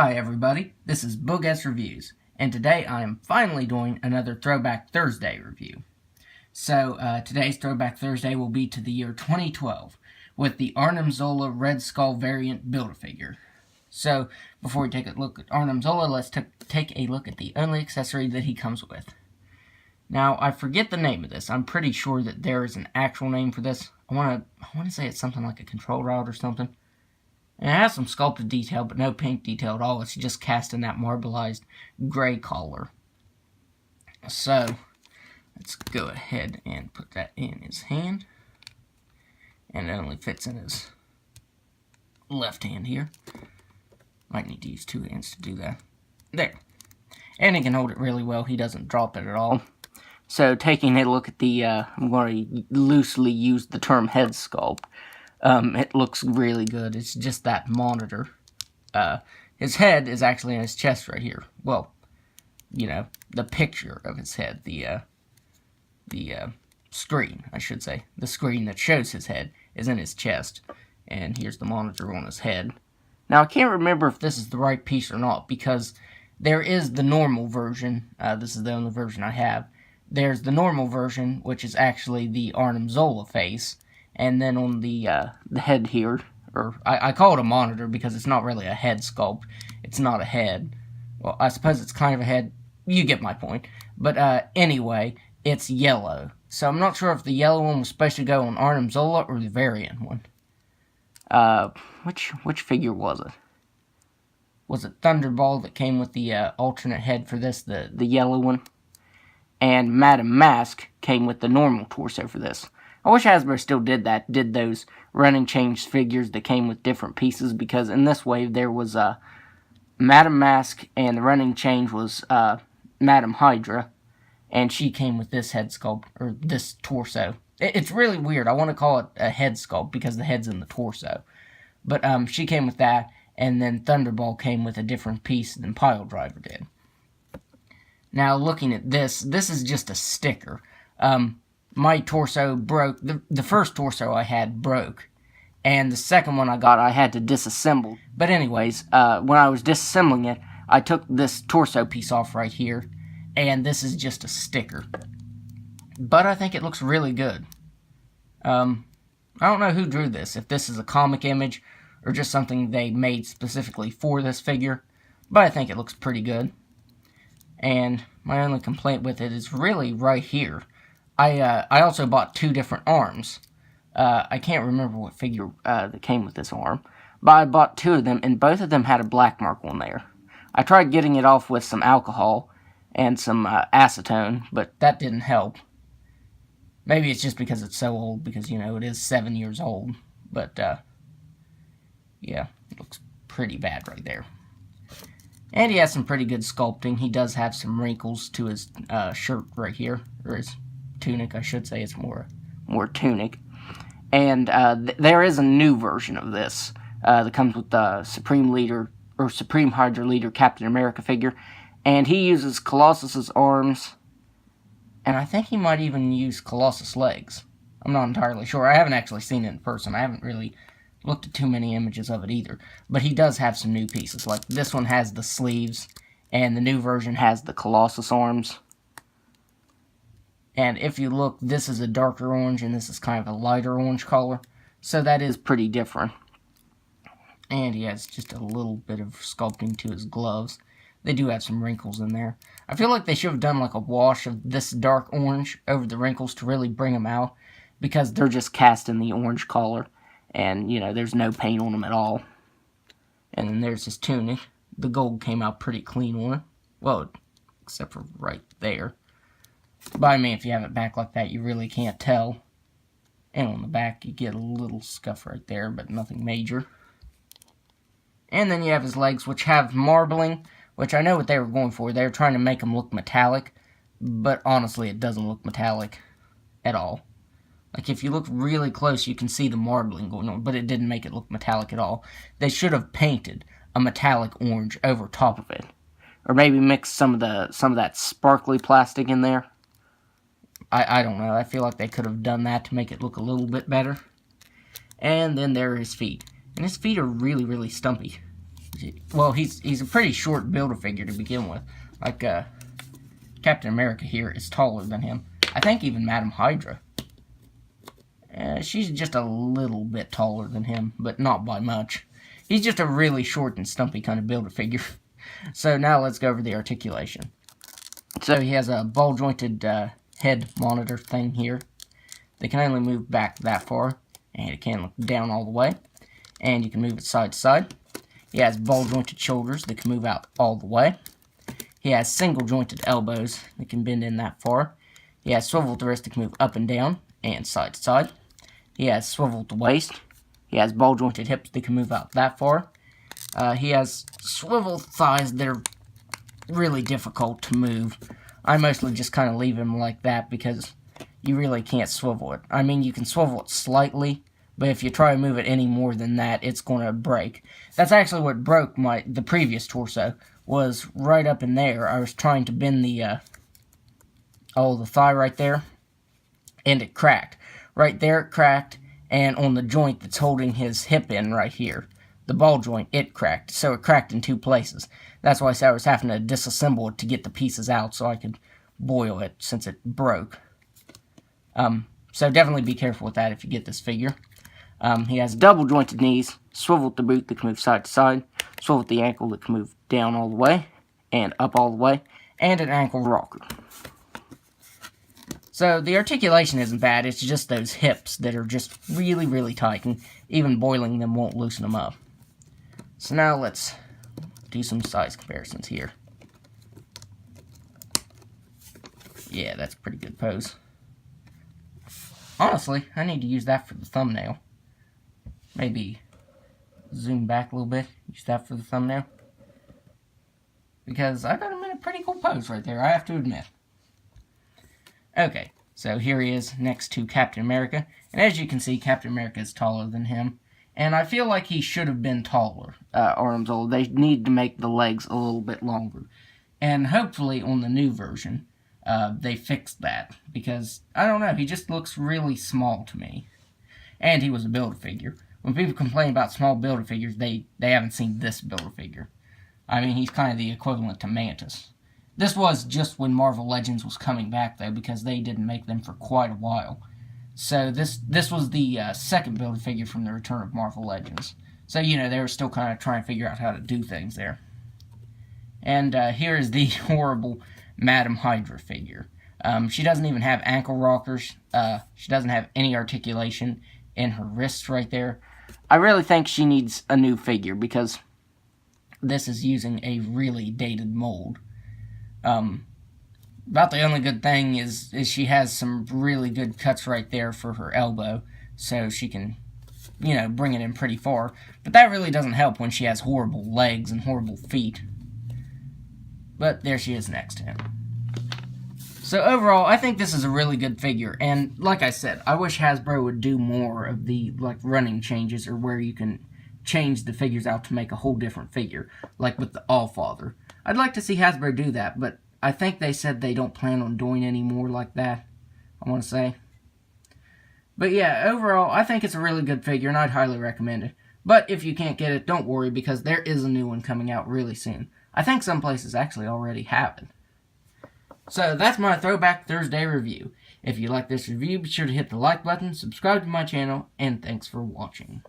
Hi everybody, this is Boogess Reviews, and today I am finally doing another Throwback Thursday review. So, today's Throwback Thursday will be to the year 2012, with the Arnim Zola Red Skull variant Build-A-Figure. So, before we take a look at Arnim Zola, let's take a look at the only accessory that he comes with. Now, I forget the name of this. I'm pretty sure that there is an actual name for this. I want to say it's something like a control rod or something. And it has some sculpted detail, but no paint detail at all. It's just cast in that marbleized gray color. So, let's go ahead and put that in his hand. And it only fits in his left hand here. Might need to use two hands to do that. There. And he can hold it really well. He doesn't drop it at all. So, taking a look at the, I'm going to loosely use the term head sculpt. It looks really good. It's just that monitor. His head is actually in his chest right here. Well, you know, the picture of his head. The screen, I should say. The screen that shows his head is in his chest. And here's the monitor on his head. Now, I can't remember if this is the right piece or not, because there is the normal version. This is the only version I have. There's the normal version, which is actually the Arnim Zola face. And then on the head here, or I call it a monitor because it's not really a head sculpt. It's not a head. Well, I suppose it's kind of a head. You get my point. But anyway, it's yellow. So I'm not sure if the yellow one was supposed to go on Arnim Zola or the variant one. Which figure was it? Was it Thunderball that came with the alternate head for this, the yellow one? And Madame Mask came with the normal torso for this. I wish Hasbro still did that, did those running change figures that came with different pieces, because in this wave there was Madame Mask, and the running change was Madame Hydra, and she came with this head sculpt, or this torso. It's really weird. I want to call it a head sculpt because the head's in the torso. But she came with that, and then Thunderball came with a different piece than Pile Driver did. Now, looking at this is just a sticker. My torso broke. The first torso I had broke, and the second one I got I had to disassemble. But anyways, when I was disassembling it, I took this torso piece off right here, and this is just a sticker. But I think it looks really good. I don't know who drew this, if this is a comic image or just something they made specifically for this figure, but I think it looks pretty good. And my only complaint with it is really right here. I also bought two different arms. I can't remember what figure that came with this arm, but I bought two of them, and both of them had a black mark on there. I tried getting it off with some alcohol and some acetone, but that didn't help. Maybe it's just because it's so old, because, you know, it is 7 years old. But, yeah, it looks pretty bad right there. And he has some pretty good sculpting. He does have some wrinkles to his shirt right here, or his tunic, I should say. It's more tunic. And there is a new version of this that comes with the Supreme Leader, or Supreme Hydra Leader Captain America figure. And he uses Colossus's arms, and I think he might even use Colossus' legs. I'm not entirely sure. I haven't actually seen it in person. I haven't really looked at too many images of it either. But he does have some new pieces. Like, this one has the sleeves, and the new version has the Colossus arms. And if you look, this is a darker orange, and this is kind of a lighter orange color. So that is pretty different. And he has just a little bit of sculpting to his gloves. They do have some wrinkles in there. I feel like they should have done like a wash of this dark orange over the wrinkles to really bring them out, because they're just cast in the orange color. And, you know, there's no paint on them at all. And then there's his tunic. The gold came out pretty clean on it. Well, except for right there. But I mean, if you have it back like that, you really can't tell. And on the back, you get a little scuff right there, but nothing major. And then you have his legs, which have marbling, which I know what they were going for. They were trying to make them look metallic, but honestly, it doesn't look metallic at all. Like, if you look really close, you can see the marbling going on, but it didn't make it look metallic at all. They should have painted a metallic orange over top of it. Or maybe mix some of that sparkly plastic in there. I don't know. I feel like they could have done that to make it look a little bit better. And then there are his feet. And his feet are really, really stumpy. Well, he's a pretty short Build-A-Figure to begin with. Like, Captain America here is taller than him. I think even Madam Hydra. She's just a little bit taller than him, but not by much. He's just a really short and stumpy kind of Build-A-Figure. So now let's go over the articulation. So he has a ball-jointed head monitor thing here. They can only move back that far, and it can look down all the way. And you can move it side to side. He has ball-jointed shoulders that can move out all the way. He has single-jointed elbows that can bend in that far. He has swiveled wrists that can move up and down and side to side. He has swiveled waist. He has ball-jointed hips that can move out that far. He has swiveled thighs that are really difficult to move. I mostly just kind of leave him like that because you really can't swivel it. I mean, you can swivel it slightly, but if you try to move it any more than that, it's going to break. That's actually what broke the previous torso, was right up in there. I was trying to bend the thigh right there, and it cracked. Right there it cracked, and on the joint that's holding his hip in right here, the ball joint, it cracked. So it cracked in 2 places. That's why I was having to disassemble it to get the pieces out so I could boil it since it broke. So definitely be careful with that if you get this figure. He has double jointed knees, swiveled the boot that can move side to side, swiveled the ankle that can move down all the way, and up all the way, and an ankle rocker. So the articulation isn't bad, it's just those hips that are just really, really tight, and even boiling them won't loosen them up. So now let's do some size comparisons here. Yeah, that's a pretty good pose. Honestly, I need to use that for the thumbnail. Maybe zoom back a little bit, use that for the thumbnail. Because I got him in a pretty cool pose right there, I have to admit. Okay, so here he is next to Captain America. And as you can see, Captain America is taller than him. And I feel like he should have been taller, Arnim Zola. They need to make the legs a little bit longer. And hopefully on the new version, they fixed that. Because, I don't know, he just looks really small to me. And he was a Build-A-Figure. When people complain about small Build-A-Figures, they haven't seen this Build-A-Figure. I mean, he's kind of the equivalent to Mantis. This was just when Marvel Legends was coming back, though, because they didn't make them for quite a while. So this was the second Build-A-Figure from the return of Marvel Legends. So, you know, they were still kind of trying to figure out how to do things there. And here is the horrible Madam Hydra figure. She doesn't even have ankle rockers. She doesn't have any articulation in her wrists right there. I really think she needs a new figure because this is using a really dated mold. About the only good thing is she has some really good cuts right there for her elbow, so she can, you know, bring it in pretty far. But that really doesn't help when she has horrible legs and horrible feet. But there she is next to him. So overall, I think this is a really good figure, and like I said, I wish Hasbro would do more of the, like, running changes, or where you can change the figures out to make a whole different figure, like with the Allfather. I'd like to see Hasbro do that, but I think they said they don't plan on doing any more like that, I want to say. But yeah, overall, I think it's a really good figure, and I'd highly recommend it. But if you can't get it, don't worry, because there is a new one coming out really soon. I think some places actually already have it. So that's my Throwback Thursday review. If you like this review, be sure to hit the like button, subscribe to my channel, and thanks for watching.